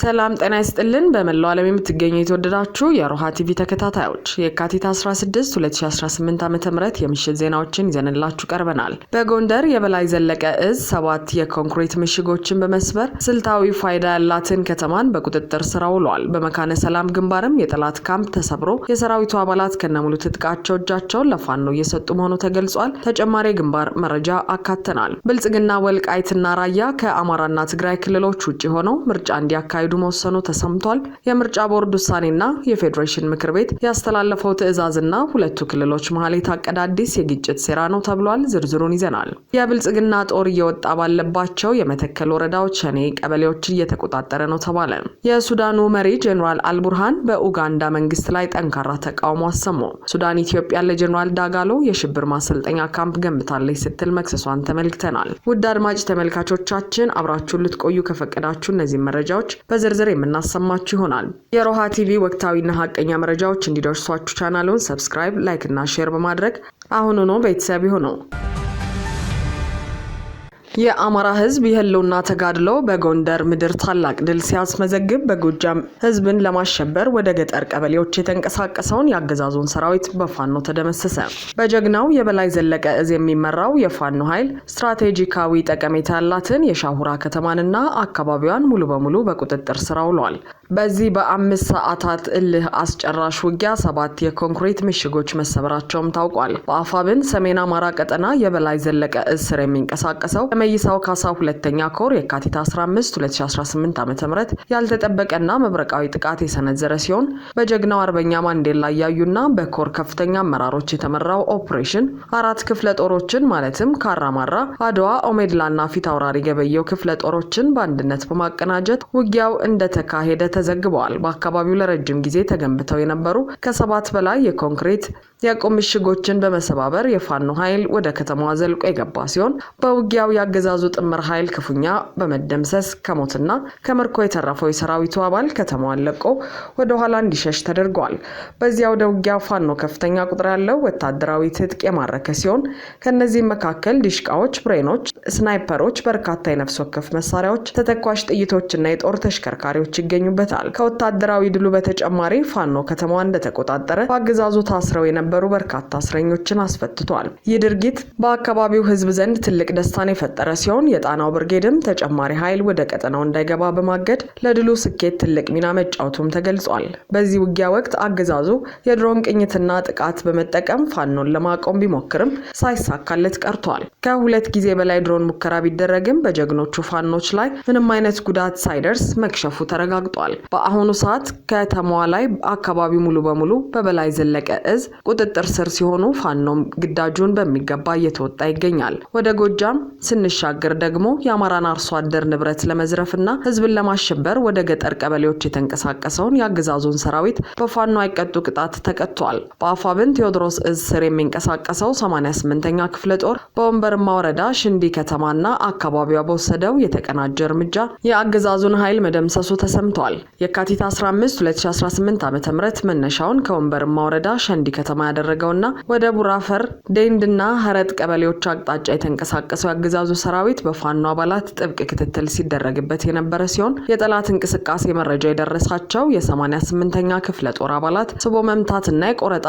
ሰላም ጤና ይስጥልን በመላው ዓለም የምትገኙ የተወደዳችሁ የሮሃ ቲቪ ተከታታዮች የካቲት 16 2018 ዓ.ም የምሽት ዜናዎችን ይዘንላችሁ ቀርበናል። በጎንደር የበላይ ዘለቀ እዝ 7 የኮንክሪት ምሽጎችን በመስበር ስልታዊ ፋይዳ ያላትን ከተማን በቁጥጥር ስር አውሏል። በመካነ ሰላም ግንባርም የጠላት ካምፕ ተሰብሮ የሰራዊቱ አባላት ከነሙሉ ትጥቃቸው እጃቸውን ለፋኖ እየሰጡ መሆኑ ተገልጿል። ተጨማሪ ግንባር መረጃ አካተናል። ብልጽግና ወልቃይትና ራያ ከአማራና ትግራይ ክልሎች ውጪ ሆነው ምርጫ እንዲያካሂዱ መወሰኑ ተሰምቷል። የምርጫ ቦርድ ውሳኔና የፌዴሬሽን ምክር ቤት ያስተላለፈው ትዕዛዝና ሁለቱ ክልሎች መሃል የታቀደ አዲስ የግጭት ሴራ ነው ተብሏል። ዝርዝሩን ይዘናል። የብልጽግና ጦር እየወጣ ባለባቸው የመተከል ወረዳዎች ሸኔ ቀበሌዎች እየተቆጣጠረ ነው ተባለ። የሱዳኑ መሪ ጄኔራል አልቡርሃን በኡጋንዳ መንግስት ላይ ጠንካራ ተቃውሞ አሰሙ። ሱዳን ኢትዮጵያ ለጄኔራል ዳጋሎ የሽብር ማሰልጠኛ ካምፕ ገንብታለች ስትል መክሰሷን ተመልክተናል። ውድ አድማጭ ተመልካቾቻችን አብራችሁን ልትቆዩ ከፈቀዳችሁ እነዚህ መረጃዎች በዝርዝር የምናሰማችሁ ይሆናል። የሮሃ ቲቪ ወቅታዊና ሀቀኛ መረጃዎች እንዲደርሷችሁ ቻናሉን ሰብስክራይብ፣ ላይክ እና ሼር በማድረግ አሁኑኑ ቤተሰብ ይሁኑ። የአማራ ህዝብ የህልውና ተጋድሎ በጎንደር ምድር ታላቅ ድል ሲያስመዘግብ በጎጃም ህዝብን ለማሸበር ወደ ገጠር ቀበሌዎች የተንቀሳቀሰውን ያገዛዙን ሰራዊት በፋኖ ተደመሰሰ። በጀግናው የበላይ ዘለቀ እዝ የሚመራው የፋኖ ኃይል ስትራቴጂካዊ ጠቀሜታ ያላትን የሻሁራ ከተማንና አካባቢዋን ሙሉ በሙሉ በቁጥጥር ስር አውሏል። በዚህ በ5 ሰዓታት እልህ አስጨራሽ ውጊያ 7 የኮንክሪት ምሽጎች መሰበራቸውም ታውቋል። በአፋብን ሰሜን አማራ ቀጠና የበላይ ዘለቀ እዝ ስር የሚንቀሳቀሰው መይሳው ካሳ ሁለተኛ ኮር የካቲት 15 2018 ዓ.ም ያልተጠበቀና መብረቃዊ ጥቃት የሰነዘረ ሲሆን በጀግናው አርበኛ ማንዴላ ያዩና በኮር ከፍተኛ አመራሮች የተመራው ኦፕሬሽን 4 ክፍለ ጦሮችን ማለትም ካራማራ፣ አድዋ፣ ኦሜድላና ፊት አውራሪ ገበየው ክፍለ ጦሮችን በአንድነት በማቀናጀት ውጊያው እንደተካሄደ ተዘግቧል። በአካባቢው ለረጅም ጊዜ ተገንብተው የነበሩ ከ7 በላይ የኮንክሪት የቁም ምሽጎችን በመሰባበር የፋኖ ኃይል ወደ ከተማዋ ዘልቆ የገባ ሲሆን በውጊያው ያገዛዙ ጥምር ኃይል ክፉኛ በመደምሰስ ከሞትና ከምርኮ የተረፈው የሰራዊቱ አባል ከተማዋን ለቆ ወደ ኋላ እንዲሸሽ ተደርጓል። በዚያው ወደ ውጊያ ፋኖ ከፍተኛ ቁጥር ያለው ወታደራዊ ትጥቅ የማረከ ሲሆን ከነዚህም መካከል ዲሽቃዎች፣ ብሬኖች፣ ስናይፐሮች፣ በርካታ የነፍስ ወከፍ መሳሪያዎች፣ ተተኳሽ ጥይቶችና የጦር ተሽከርካሪዎች ይገኙበታል። ከወታደራዊ ድሉ በተጨማሪ ፋኖ ከተማዋን እንደተቆጣጠረ በአገዛዙ ታስረው የነበሩ በርካታ እስረኞችን አስፈትቷል። ይህ ድርጊት በአካባቢው ህዝብ ዘንድ ትልቅ ደስታን የፈጠረ ሲሆን የጣናው ብርጌድም ተጨማሪ ኃይል ወደ ቀጠናው እንዳይገባ በማገድ ለድሉ ስኬት ትልቅ ሚና መጫወቱም ተገልጿል። በዚህ ውጊያ ወቅት አገዛዙ የድሮን ቅኝትና ጥቃት በመጠቀም ፋኖን ለማቆም ቢሞክርም ሳይሳካለት ቀርቷል። ከ2 ጊዜ በላይ ድሮን ሙከራ ቢደረግም በጀግኖቹ ፋኖች ላይ ምንም አይነት ጉዳት ሳይደርስ መክሸፉ ተረጋግጧል። በአሁኑ ሰዓት ከተማዋ ላይ አካባቢው ሙሉ በሙሉ በበላይ ዘለቀ እዝ ቁጥጥር ስር ሲሆኑ ፋኖም ግዳጁን በሚገባ እየተወጣ ይገኛል። ወደ ጎጃም ስንሻገር ደግሞ የአማራን አርሶ አደር ንብረት ለመዝረፍና ህዝብን ለማሸበር ወደ ገጠር ቀበሌዎች የተንቀሳቀሰውን የአገዛዙን ሰራዊት በፋኖ አይቀጡ ቅጣት ተቀጥቷል። በአፋብን ቴዎድሮስ እዝ ስር የሚንቀሳቀሰው 88ኛ ክፍለ ጦር በወንበርማ ወረዳ ሽንዲ ከተማና አካባቢዋ በወሰደው የተቀናጀ እርምጃ የአገዛዙን ኃይል መደምሰሱ ተሰምቷል። የካቲት 15 2018 ዓ.ም መነሻውን ከወንበርማ ወረዳ ሸንዲ ከተማ ያደረገውና ወደ ቡራፈር ዴንድና ሀረጥ ቀበሌዎች አቅጣጫ የተንቀሳቀሰው የአገዛዙ ሰራዊት በፋኖ አባላት ጥብቅ ክትትል ሲደረግበት የነበረ ሲሆን የጠላት እንቅስቃሴ መረጃ የደረሳቸው የ88ኛ ክፍለ ጦር አባላት ስቦ መምታትና የቆረጣ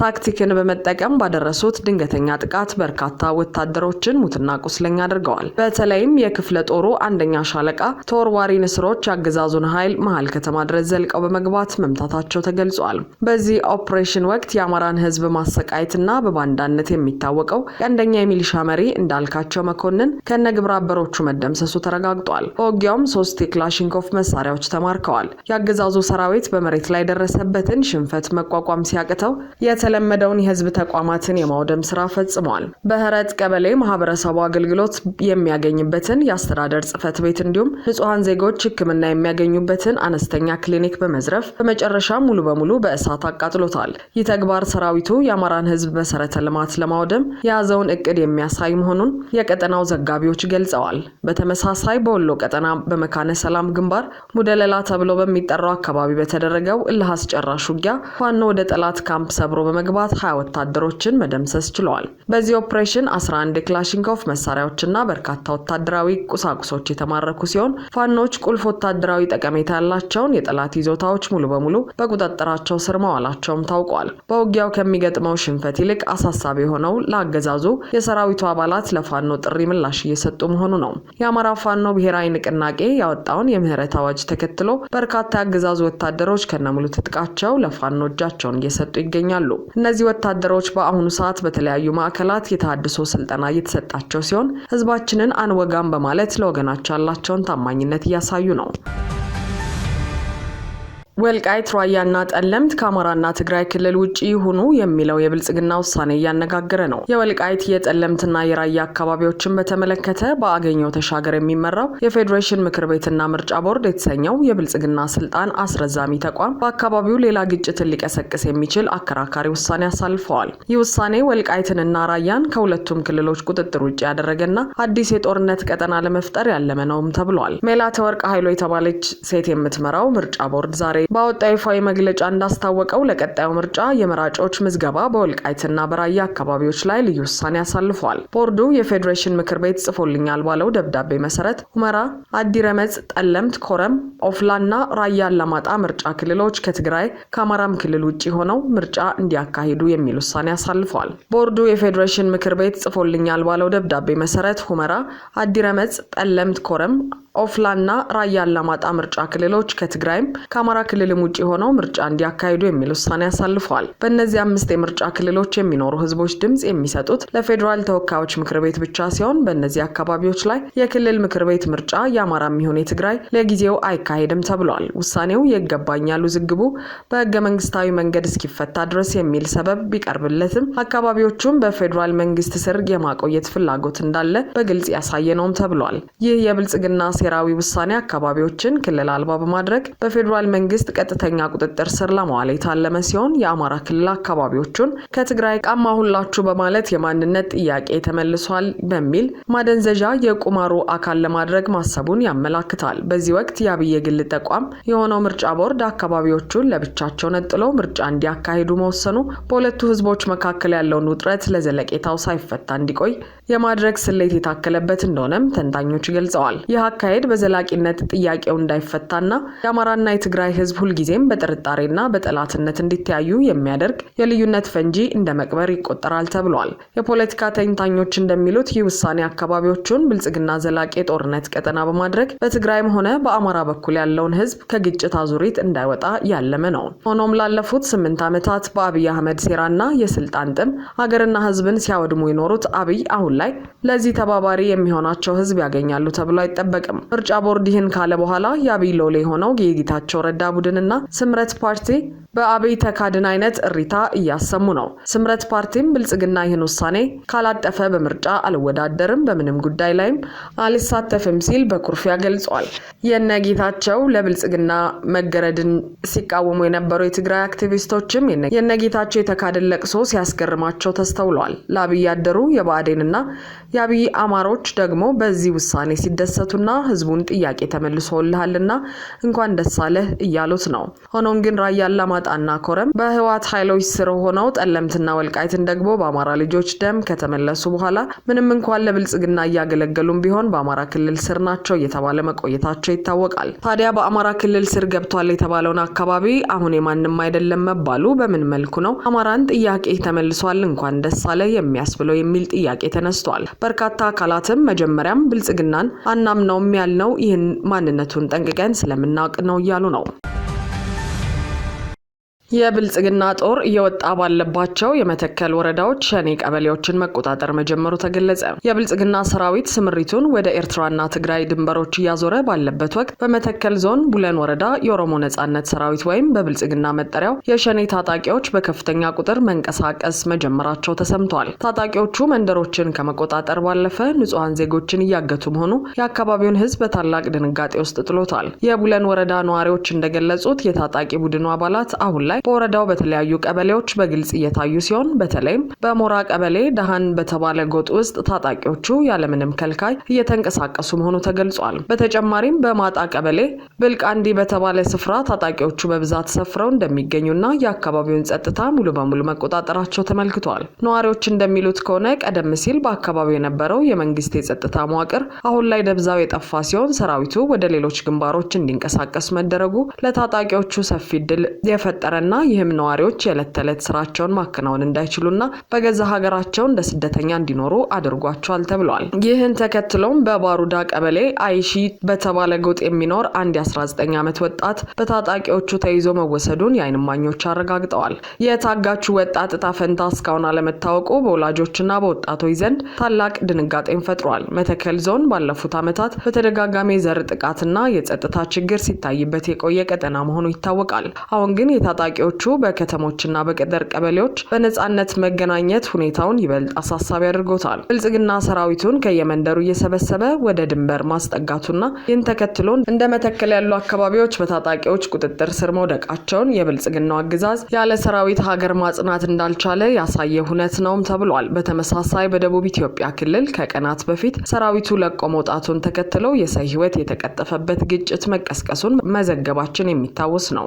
ታክቲክን በመጠቀም ባደረሱት ድንገተኛ ጥቃት በርካታ ወታደሮችን ሙትና ቁስለኛ አድርገዋል። በተለይም የክፍለ ጦሩ አንደኛ ሻለቃ ተወርዋሪ ንስሮች የአገዛዙን ኃይል መሃል ከተማ ድረስ ዘልቀው በመግባት መምታታቸው ተገልጿል። በዚህ ኦፕሬሽን ወቅት የአማራን ህዝብ ማሰቃየትና በባንዳነት የሚታወቀው ቀንደኛ የሚሊሻ መሪ እንዳልካቸው መኮንን ከነግብረ አበሮቹ መደምሰሱ ተረጋግጧል። በውጊያውም 3 የክላሽንኮቭ መሳሪያዎች ተማርከዋል። የአገዛዙ ሰራዊት በመሬት ላይ ደረሰበትን ሽንፈት መቋቋም ሲያቅተው የተለመደውን የህዝብ ተቋማትን የማውደም ስራ ፈጽሟል። በህረጥ ቀበሌ ማህበረሰቡ አገልግሎት የሚያገኝበትን የአስተዳደር ጽህፈት ቤት እንዲሁም ንጹሃን ዜጎች ሕክምና የሚያገኙበትን አነስተኛ ክሊኒክ በመዝረፍ በመጨረሻ ሙሉ በሙሉ በእሳት አቃጥሎታል። ይህ ተግባር ሰራዊቱ የአማራን ህዝብ መሰረተ ልማት ለማውደም የያዘውን እቅድ የሚያሳይ መሆኑን የቀጠናው ዘጋቢዎች ገልጸዋል። በተመሳሳይ በወሎ ቀጠና በመካነ ሰላም ግንባር ሙደለላ ተብሎ በሚጠራው አካባቢ በተደረገው እልህ አስጨራሽ ውጊያ ፋኖ ወደ ጠላት ካምፕ ሰብሮ በመግባት 20 ወታደሮችን መደምሰስ ችለዋል። በዚህ ኦፕሬሽን 11 ክላሽንኮቭ መሳሪያዎችና በርካታ ወታደራዊ ቁሳቁሶች የተማረኩ ሲሆን ፋኖች ቁልፍ ወታደራዊ ጠቀሜታ ያላቸውን የጠላት ይዞታዎች ሙሉ በሙሉ በቁጥጥራቸው ስር መዋላቸውም ታውቋል። በውጊያው ከሚገጥመው ሽንፈት ይልቅ አሳሳቢ የሆነው ለአገዛዙ የሰራዊቱ አባላት ለፋኖ ጥሪ ምላሽ እየሰጡ መሆኑ ነው። የአማራ ፋኖ ብሔራዊ ንቅናቄ ያወጣውን የምህረት አዋጅ ተከትሎ በርካታ የአገዛዙ ወታደሮች ከነሙሉ ትጥቃቸው ለፋኖ እጃቸውን እየሰጡ ይገኛሉ። እነዚህ ወታደሮች በአሁኑ ሰዓት በተለያዩ ማዕከላት የተሃድሶ ስልጠና እየተሰጣቸው ሲሆን ህዝባችንን አንወጋም በማለት ለወገናቸው ያላቸውን ታማኝነት እያሳዩ ነው። ወልቃይት ራያና ጠለምት ከአማራና ትግራይ ክልል ውጪ ይሁኑ የሚለው የብልጽግና ውሳኔ እያነጋገረ ነው። የወልቃይት የጠለምትና የራያ አካባቢዎችን በተመለከተ በአገኘው ተሻገር የሚመራው የፌዴሬሽን ምክር ቤትና ምርጫ ቦርድ የተሰኘው የብልጽግና ስልጣን አስረዛሚ ተቋም በአካባቢው ሌላ ግጭትን ሊቀሰቅስ የሚችል አከራካሪ ውሳኔ አሳልፈዋል። ይህ ውሳኔ ወልቃይትንና ራያን ከሁለቱም ክልሎች ቁጥጥር ውጪ ያደረገና አዲስ የጦርነት ቀጠና ለመፍጠር ያለመ ነውም ተብሏል። ሜላተወርቅ ኃይሎ የተባለች ሴት የምትመራው ምርጫ ቦርድ ዛሬ ባወጣው ይፋዊ መግለጫ እንዳስታወቀው ለቀጣዩ ምርጫ የመራጮች ምዝገባ በወልቃይትና በራያ አካባቢዎች ላይ ልዩ ውሳኔ አሳልፏል። ቦርዱ የፌዴሬሽን ምክር ቤት ጽፎልኛል ባለው ደብዳቤ መሰረት ሁመራ፣ አዲረመጽ፣ ጠለምት፣ ኮረም፣ ኦፍላና ራያ አላማጣ ምርጫ ክልሎች ከትግራይ ከአማራም ክልል ውጪ ሆነው ምርጫ እንዲያካሂዱ የሚል ውሳኔ አሳልፏል። ቦርዱ የፌዴሬሽን ምክር ቤት ጽፎልኛል ባለው ደብዳቤ መሰረት ሁመራ፣ አዲረመጽ፣ ጠለምት፣ ኮረም፣ ኦፍላና ራያ አላማጣ ምርጫ ክልሎች ከትግራይም ከአማራ ክልልም ውጪ ሆነው ምርጫ እንዲያካሂዱ የሚል ውሳኔ አሳልፈዋል። በእነዚህ 5 የምርጫ ክልሎች የሚኖሩ ህዝቦች ድምጽ የሚሰጡት ለፌዴራል ተወካዮች ምክር ቤት ብቻ ሲሆን በእነዚህ አካባቢዎች ላይ የክልል ምክር ቤት ምርጫ የአማራም ይሁን የትግራይ ለጊዜው አይካሄድም ተብሏል። ውሳኔው የይገባኛል ውዝግቡ በህገ መንግስታዊ መንገድ እስኪፈታ ድረስ የሚል ሰበብ ቢቀርብለትም አካባቢዎቹም በፌዴራል መንግስት ስር የማቆየት ፍላጎት እንዳለ በግልጽ ያሳየ ነውም ተብሏል። ይህ የብልጽግና ሴራዊ ውሳኔ አካባቢዎችን ክልል አልባ በማድረግ በፌዴራል መንግስት ቀጥተኛ ቁጥጥር ስር ለማዋል የታለመ ሲሆን የአማራ ክልል አካባቢዎቹን ከትግራይ ቃማሁላችሁ በማለት የማንነት ጥያቄ ተመልሷል በሚል ማደንዘዣ የቁማሩ አካል ለማድረግ ማሰቡን ያመላክታል። በዚህ ወቅት የአብይ የግል ተቋም የሆነው ምርጫ ቦርድ አካባቢዎቹን ለብቻቸው ነጥሎ ምርጫ እንዲያካሂዱ መወሰኑ በሁለቱ ህዝቦች መካከል ያለውን ውጥረት ለዘለቄታው ሳይፈታ እንዲቆይ የማድረግ ስሌት የታከለበት እንደሆነም ተንታኞች ገልጸዋል። ይህ አካሄድ በዘላቂነት ጥያቄው እንዳይፈታና የአማራና የትግራይ ህዝብ ሁልጊዜም በጥርጣሬና በጠላትነት እንዲተያዩ የሚያደርግ የልዩነት ፈንጂ እንደ መቅበር ይቆጠራል ተብሏል። የፖለቲካ ተንታኞች እንደሚሉት ይህ ውሳኔ አካባቢዎቹን ብልጽግና ዘላቂ ጦርነት ቀጠና በማድረግ በትግራይም ሆነ በአማራ በኩል ያለውን ህዝብ ከግጭት አዙሪት እንዳይወጣ ያለመ ነው። ሆኖም ላለፉት 8 ዓመታት በአብይ አህመድ ሴራና የስልጣን ጥም ሀገርና ህዝብን ሲያወድሙ የኖሩት አብይ አሁን ላይ ለዚህ ተባባሪ የሚሆናቸው ህዝብ ያገኛሉ ተብሎ አይጠበቅም። ምርጫ ቦርድ ይህን ካለ በኋላ የአብይ ሎሌ የሆነው የጌታቸው ረዳ ቡድንና ስምረት ፓርቲ በአብይ ተካድን አይነት እሪታ እያሰሙ ነው። ስምረት ፓርቲም ብልጽግና ይህን ውሳኔ ካላጠፈ በምርጫ አልወዳደርም፣ በምንም ጉዳይ ላይም አልሳተፍም ሲል በኩርፊያ ገልጿል። የነጌታቸው ለብልጽግና መገረድን ሲቃወሙ የነበሩ የትግራይ አክቲቪስቶችም የነጌታቸው የተካድን ለቅሶ ሲያስገርማቸው ተስተውሏል። ለአብይ ያደሩ የብአዴንና የአብይ አማሮች ደግሞ በዚህ ውሳኔ ሲደሰቱና ህዝቡን ጥያቄ ተመልሶልሃልና እንኳን ደስ አለህ እያሉት ነው። ሆኖም ግን ራያ አላማጣና ኮረም በህወሓት ኃይሎች ስር ሆነው ጠለምትና ወልቃይትን ደግሞ በአማራ ልጆች ደም ከተመለሱ በኋላ ምንም እንኳን ለብልጽግና እያገለገሉም ቢሆን በአማራ ክልል ስር ናቸው እየተባለ መቆየታቸው ይታወቃል። ታዲያ በአማራ ክልል ስር ገብቷል የተባለውን አካባቢ አሁን የማንም አይደለም መባሉ በምን መልኩ ነው አማራን ጥያቄ ተመልሷል እንኳን ደስ አለህ የሚያስብለው የሚል ጥያቄ ተነስቷል። በርካታ አካላትም መጀመሪያም ብልጽግናን አናምነውም ያልነው ይህን ማንነቱን ጠንቅቀን ስለምናውቅ ነው እያሉ ነው። የብልጽግና ጦር እየወጣ ባለባቸው የመተከል ወረዳዎች ሸኔ ቀበሌዎችን መቆጣጠር መጀመሩ ተገለጸ። የብልጽግና ሰራዊት ስምሪቱን ወደ ኤርትራና ትግራይ ድንበሮች እያዞረ ባለበት ወቅት በመተከል ዞን ቡለን ወረዳ የኦሮሞ ነጻነት ሰራዊት ወይም በብልጽግና መጠሪያው የሸኔ ታጣቂዎች በከፍተኛ ቁጥር መንቀሳቀስ መጀመራቸው ተሰምቷል። ታጣቂዎቹ መንደሮችን ከመቆጣጠር ባለፈ ንጹሃን ዜጎችን እያገቱ መሆኑ የአካባቢውን ሕዝብ በታላቅ ድንጋጤ ውስጥ ጥሎታል። የቡለን ወረዳ ነዋሪዎች እንደገለጹት የታጣቂ ቡድኑ አባላት አሁን ላይ ላይ በወረዳው በተለያዩ ቀበሌዎች በግልጽ እየታዩ ሲሆን በተለይም በሞራ ቀበሌ ዳሃን በተባለ ጎጥ ውስጥ ታጣቂዎቹ ያለምንም ከልካይ እየተንቀሳቀሱ መሆኑ ተገልጿል። በተጨማሪም በማጣ ቀበሌ ብልቃንዲ በተባለ ስፍራ ታጣቂዎቹ በብዛት ሰፍረው እንደሚገኙና የአካባቢውን ጸጥታ ሙሉ በሙሉ መቆጣጠራቸው ተመልክቷል። ነዋሪዎች እንደሚሉት ከሆነ ቀደም ሲል በአካባቢው የነበረው የመንግስት የጸጥታ መዋቅር አሁን ላይ ደብዛው የጠፋ ሲሆን ሰራዊቱ ወደ ሌሎች ግንባሮች እንዲንቀሳቀስ መደረጉ ለታጣቂዎቹ ሰፊ ዕድል የፈጠረና ይህም ነዋሪዎች የዕለት ተዕለት ስራቸውን ማከናወን እንዳይችሉና በገዛ ሀገራቸው እንደ ስደተኛ እንዲኖሩ አድርጓቸዋል ተብሏል። ይህን ተከትሎም በባሩዳ ቀበሌ አይሺ በተባለ ጎጥ የሚኖር አንድ የ19 ዓመት ወጣት በታጣቂዎቹ ተይዞ መወሰዱን የዓይን እማኞች አረጋግጠዋል። የታጋቹ ወጣት ዕጣ ፈንታ እስካሁን አለመታወቁ በወላጆችና በወጣቶች ዘንድ ታላቅ ድንጋጤን ፈጥሯል። መተከል ዞን ባለፉት ዓመታት በተደጋጋሚ የዘር ጥቃትና የጸጥታ ችግር ሲታይበት የቆየ ቀጠና መሆኑ ይታወቃል። አሁን ግን የታጣቂዎቹ በከተሞችና በገጠር ቀበሌዎች በነጻነት መገናኘት ሁኔታውን ይበልጥ አሳሳቢ አድርጎታል። ብልጽግና ሰራዊቱን ከየመንደሩ እየሰበሰበ ወደ ድንበር ማስጠጋቱና ይህን ተከትሎ እንደ መተከል ያሉ አካባቢዎች በታጣቂዎች ቁጥጥር ስር መውደቃቸውን የብልጽግናው አገዛዝ ያለ ሰራዊት ሀገር ማጽናት እንዳልቻለ ያሳየ ሁነት ነውም ተብሏል። በተመሳሳይ በደቡብ ኢትዮጵያ ክልል ከቀናት በፊት ሰራዊቱ ለቆ መውጣቱን ተከትለው የሰው ሕይወት የተቀጠፈበት ግጭት መቀስቀሱን መዘገባችን የሚታወስ ነው።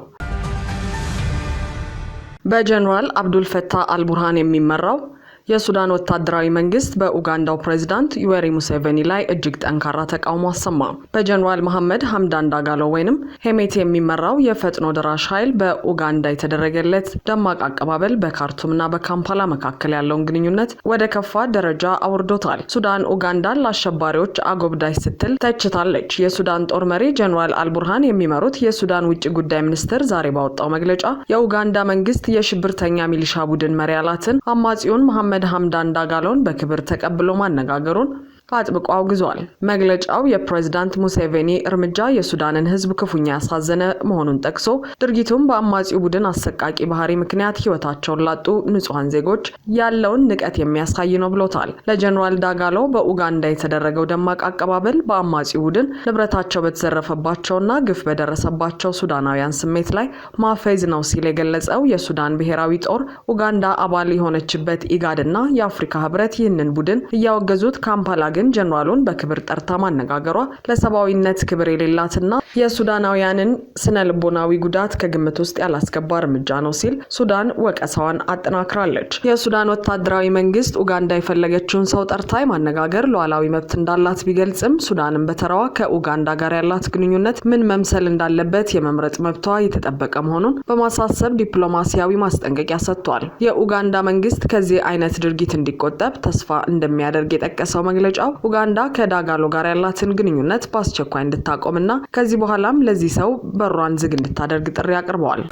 በጀነራል አብዱል ፈታህ አልቡርሃን የሚመራው የሱዳን ወታደራዊ መንግስት በኡጋንዳው ፕሬዝዳንት ዩዌሪ ሙሴቬኒ ላይ እጅግ ጠንካራ ተቃውሞ አሰማ። በጀነራል መሐመድ ሐምዳን ዳጋሎ ወይንም ሄሜቲ የሚመራው የፈጥኖ ደራሽ ኃይል በኡጋንዳ የተደረገለት ደማቅ አቀባበል በካርቱምና በካምፓላ መካከል ያለውን ግንኙነት ወደ ከፋ ደረጃ አውርዶታል። ሱዳን ኡጋንዳን ለአሸባሪዎች አጎብዳጅ ስትል ተችታለች። የሱዳን ጦር መሪ ጀነራል አልቡርሃን የሚመሩት የሱዳን ውጭ ጉዳይ ሚኒስትር ዛሬ ባወጣው መግለጫ የኡጋንዳ መንግስት የሽብርተኛ ሚሊሻ ቡድን መሪ ያላትን አማጺውን መሐመድ ሐምዳን ዳጋሎን በክብር ተቀብሎ ማነጋገሩን አጥብቆ አውግዟል። መግለጫው የፕሬዝዳንት ሙሴቬኒ እርምጃ የሱዳንን ህዝብ ክፉኛ ያሳዘነ መሆኑን ጠቅሶ ድርጊቱም በአማጺው ቡድን አሰቃቂ ባህሪ ምክንያት ህይወታቸውን ላጡ ንጹሃን ዜጎች ያለውን ንቀት የሚያሳይ ነው ብሎታል። ለጀነራል ዳጋሎ በኡጋንዳ የተደረገው ደማቅ አቀባበል በአማጺው ቡድን ንብረታቸው በተዘረፈባቸውና ግፍ በደረሰባቸው ሱዳናውያን ስሜት ላይ ማፈዝ ነው ሲል የገለጸው የሱዳን ብሔራዊ ጦር ኡጋንዳ አባል የሆነችበት ኢጋድና የአፍሪካ ህብረት ይህንን ቡድን እያወገዙት ካምፓላ ግን ጀነራሉን በክብር ጠርታ ማነጋገሯ ለሰብአዊነት ክብር የሌላትና የሱዳናውያንን ስነልቦናዊ ጉዳት ከግምት ውስጥ ያላስገባ እርምጃ ነው ሲል ሱዳን ወቀሳዋን አጠናክራለች። የሱዳን ወታደራዊ መንግስት ኡጋንዳ የፈለገችውን ሰው ጠርታ ማነጋገር ሉዓላዊ መብት እንዳላት ቢገልጽም ሱዳንን በተራዋ ከኡጋንዳ ጋር ያላት ግንኙነት ምን መምሰል እንዳለበት የመምረጥ መብቷ የተጠበቀ መሆኑን በማሳሰብ ዲፕሎማሲያዊ ማስጠንቀቂያ ሰጥቷል። የኡጋንዳ መንግስት ከዚህ አይነት ድርጊት እንዲቆጠብ ተስፋ እንደሚያደርግ የጠቀሰው መግለጫ ኡጋንዳ ከዳጋሎ ጋር ያላትን ግንኙነት በአስቸኳይ እንድታቆምና ከዚህ በኋላም ለዚህ ሰው በሯን ዝግ እንድታደርግ ጥሪ አቅርበዋል።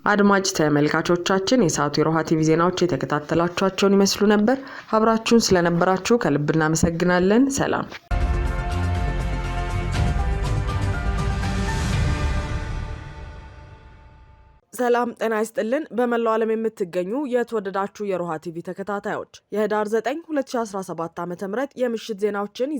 አድማጭ ተመልካቾቻችን የሰዓቱ የሮሃ ቲቪ ዜናዎች የተከታተላችኋቸውን ይመስሉ ነበር። አብራችሁን ስለነበራችሁ ከልብ እናመሰግናለን። ሰላም። ሰላም ጤና ይስጥልን። በመላው ዓለም የምትገኙ የተወደዳችሁ የሮሃ ቲቪ ተከታታዮች የህዳር 9 2017 ዓ.ም የምሽት ዜናዎችን